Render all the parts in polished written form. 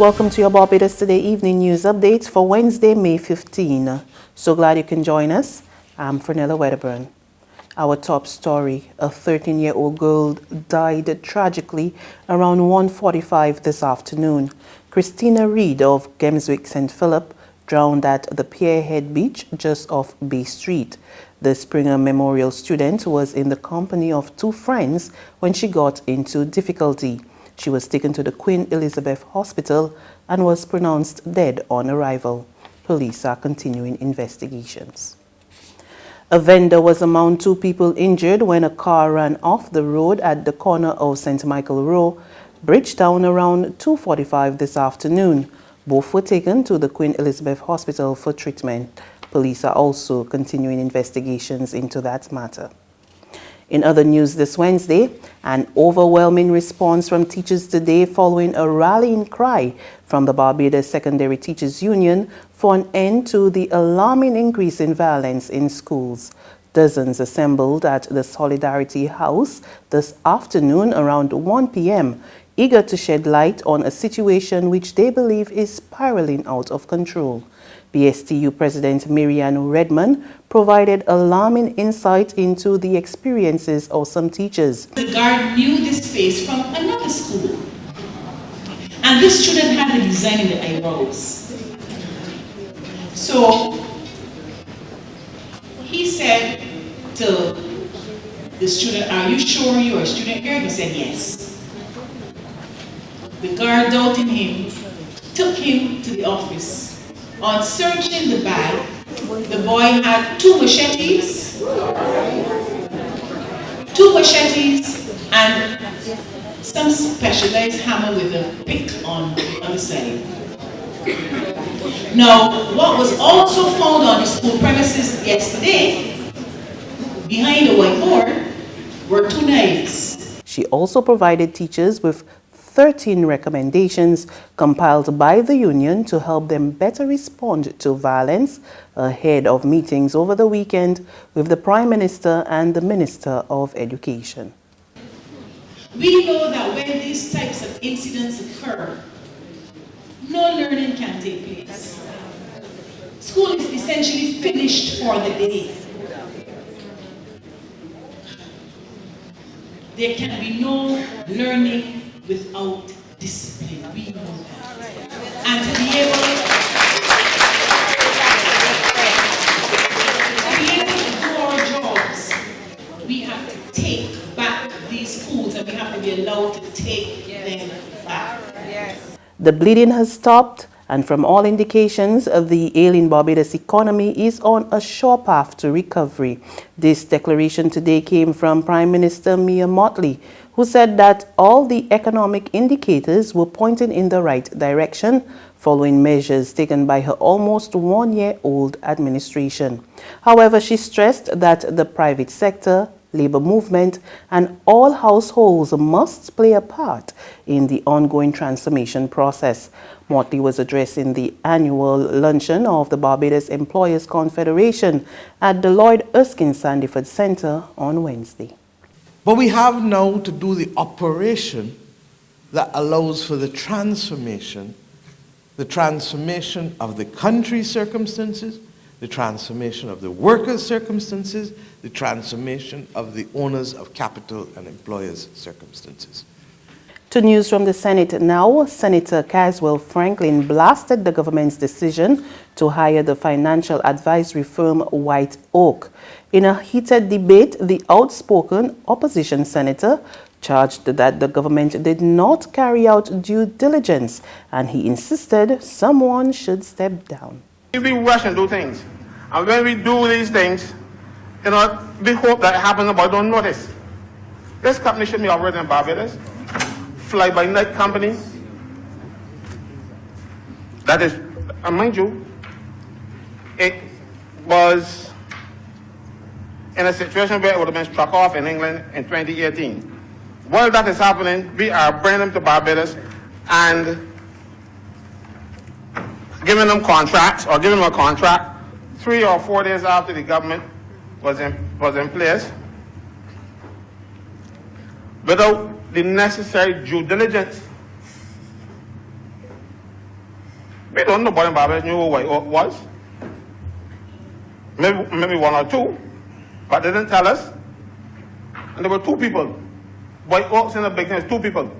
Welcome to your Barbados Today Evening News Update for Wednesday, May 15. So glad you can join us. I'm Fernella Wedderburn. Our top story, a 13-year-old girl died tragically around 1:45 this afternoon. Christina Reed of Gemswick St. Philip drowned at the Pierhead Beach just off Bay Street. The Springer Memorial student was in the company of two friends when she got into difficulty. She was taken to the Queen Elizabeth Hospital and was pronounced dead on arrival. Police are continuing investigations. A vendor was among two people injured when a car ran off the road at the corner of St. Michael Row, Bridgetown, around 2:45 this afternoon. Both were taken to the Queen Elizabeth Hospital for treatment. Police are also continuing investigations into that matter. In other news this Wednesday, an overwhelming response from teachers today following a rallying cry from the Barbados Secondary Teachers Union for an end to the alarming increase in violence in schools. Dozens assembled at the Solidarity House this afternoon around 1 p.m., eager to shed light on a situation which they believe is spiraling out of control. BSTU President Marianne Redman provided alarming insight into the experiences of some teachers. The guard knew this face from another school, and this student had the design in the eyebrows. So he said to the student, "Are you sure you're a student here?" He said, "Yes." The guard, doubting him, took him to the office. On searching the bag, the boy had two machetes and some specialized hammer with a pick on the other side. Now, what was also found on the school premises yesterday, behind the whiteboard, were two knives. She also provided teachers with 13 recommendations compiled by the union to help them better respond to violence ahead of meetings over the weekend with the Prime Minister and the Minister of Education. We know that when these types of incidents occur, no learning can take place. School is essentially finished for the day. There can be no learning without discipline. We know that. And to be able to do our jobs, we have to take back these schools, and we have to be allowed to take them back. The bleeding has stopped, and from all indications, the ailing Barbados economy is on a sure path to recovery. This declaration today came from Prime Minister Mottley, who said that all the economic indicators were pointing in the right direction following measures taken by her almost one-year-old administration. However, she stressed that the private sector, labor movement, and all households must play a part in the ongoing transformation process. Mottley was addressing the annual luncheon of the Barbados Employers Confederation at the Lloyd Erskine Sandiford Center on Wednesday. But we have now to do the operation that allows for the transformation of the country's circumstances, the transformation of the workers' circumstances, the transformation of the owners of capital and employers' circumstances. To news from the Senate now, Senator Caswell Franklin blasted the government's decision to hire the financial advisory firm White Oak. In a heated debate, the outspoken opposition senator charged that the government did not carry out due diligence, and he insisted someone should step down. We rush and do things, and when we do these things, we hope that it happens, but don't notice. This company should be operating in Barbados. Fly-by-night company. That is, mind you, it was in a situation where it would have been struck off in England in 2018. While that is happening, we are bringing them to Barbados and giving them contracts, or giving them a contract 3 or 4 days after the government was in place, without the necessary due diligence. We don't know, nobody in Barbados knew who White Oak was. Maybe one or two, but they didn't tell us. And there were two people. White Oaks in the beginning, two people.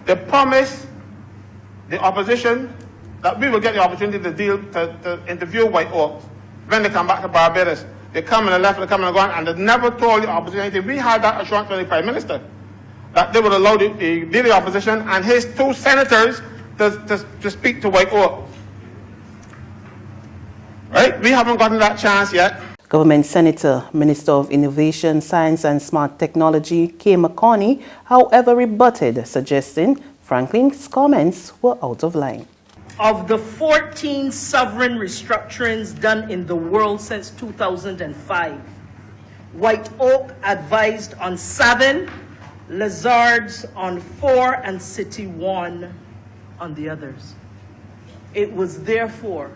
They promised the opposition that we will get the opportunity to interview White Oaks when they come back to Barbados. They come and they left, they come and they gone, and they never told the opposition anything. We had that assurance from the Prime Minister that they would allow the leader of the opposition and his two senators to speak to White Oak. Right? We haven't gotten that chance yet. Government Senator, Minister of Innovation, Science and Smart Technology, Kay McCarney, however, rebutted, suggesting Franklin's comments were out of line. Of the 14 sovereign restructurings done in the world since 2005, White Oak advised on 7, Lazards on 4, and City 1 on the others. It was therefore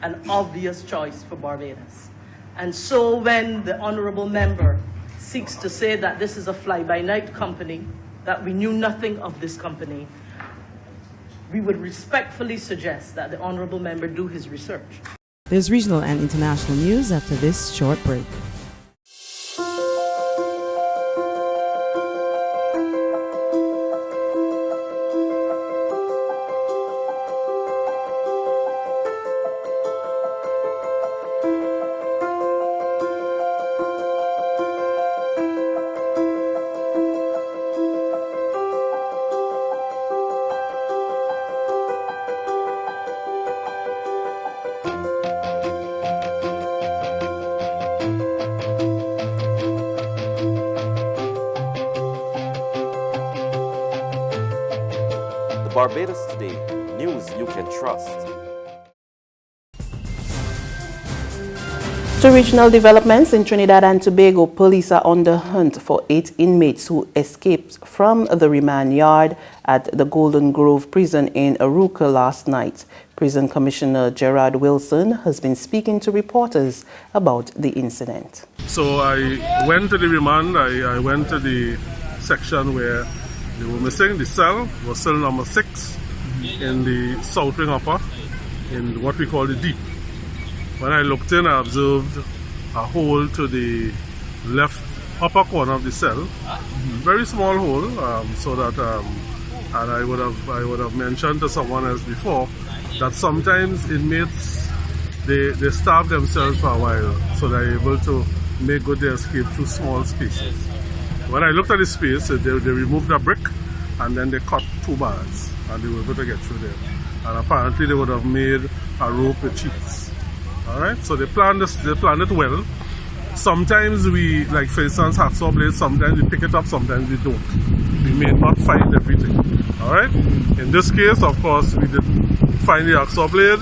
an obvious choice for Barbados. And so when the honorable member seeks to say that this is a fly-by-night company, that we knew nothing of this company, we would respectfully suggest that the honorable member do his research. There's regional and international news after this short break. Barbados Today, news you can trust. To regional developments in Trinidad and Tobago, police are on the hunt for 8 inmates who escaped from the remand yard at the Golden Grove prison in Arouca last night. Prison Commissioner Gerard Wilson has been speaking to reporters about the incident. So I went to the remand, I went to the section where they were missing. The cell was cell number 6 in the south wing upper, in what we call the deep. When I looked in, I observed a hole to the left upper corner of the cell, very small hole, so that, and I would have mentioned to someone else before that sometimes inmates they starve themselves for a while, so they're able to make good their escape through small spaces. When I looked at the space, they removed a brick and then they cut 2 bars and they were able to get through there. And apparently they would have made a rope with sheets. Alright, so they planned it well. Sometimes we, like for instance, hacksaw blades, sometimes we pick it up, sometimes we don't. We may not find everything. Alright? In this case, of course, we did find the hacksaw blade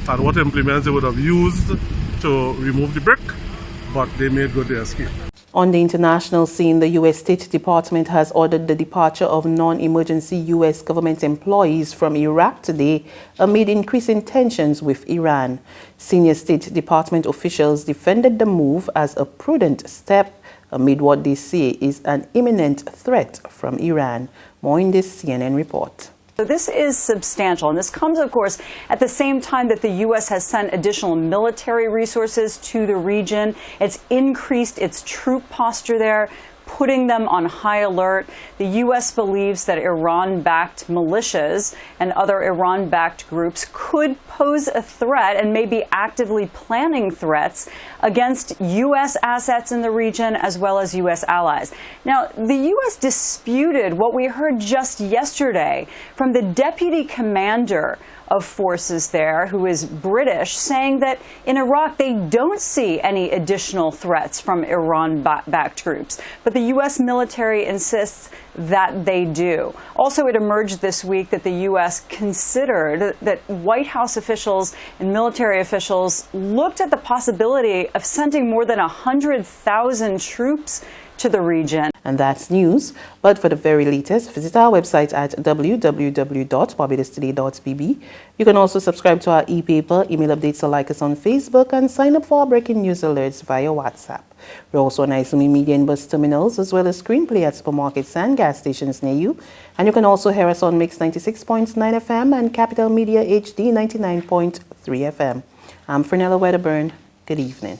and what implements they would have used to remove the brick, but they made good their escape. On the international scene, the U.S. State Department has ordered the departure of non-emergency U.S. government employees from Iraq today amid increasing tensions with Iran. Senior State Department officials defended the move as a prudent step amid what they say is an imminent threat from Iran. More in this CNN report. So this is substantial, and this comes, of course, at the same time that the U.S. has sent additional military resources to the region. It's increased its troop posture there, putting them on high alert. The U.S. believes that Iran-backed militias and other Iran-backed groups could pose a threat and may be actively planning threats against U.S. assets in the region as well as U.S. allies. Now, the U.S. disputed what we heard just yesterday from the deputy commander of forces there, who is British, saying that in Iraq they don't see any additional threats from Iran-backed groups. But the U.S. military insists that they do. Also, it emerged this week that the U.S. considered that White House officials and military officials looked at the possibility of sending more than 100,000 troops to the region. And that's news. But for the very latest, visit our website at www.barbadostoday.bb. You can also subscribe to our e-paper, email updates, or like us on Facebook, and sign up for our breaking news alerts via WhatsApp. We're also on Izumi Media and bus terminals, as well as screenplay at supermarkets and gas stations near you. And you can also hear us on Mix 96.9 FM and Capital Media HD 99.3 FM. I'm Fernella Wedderburn. Good evening.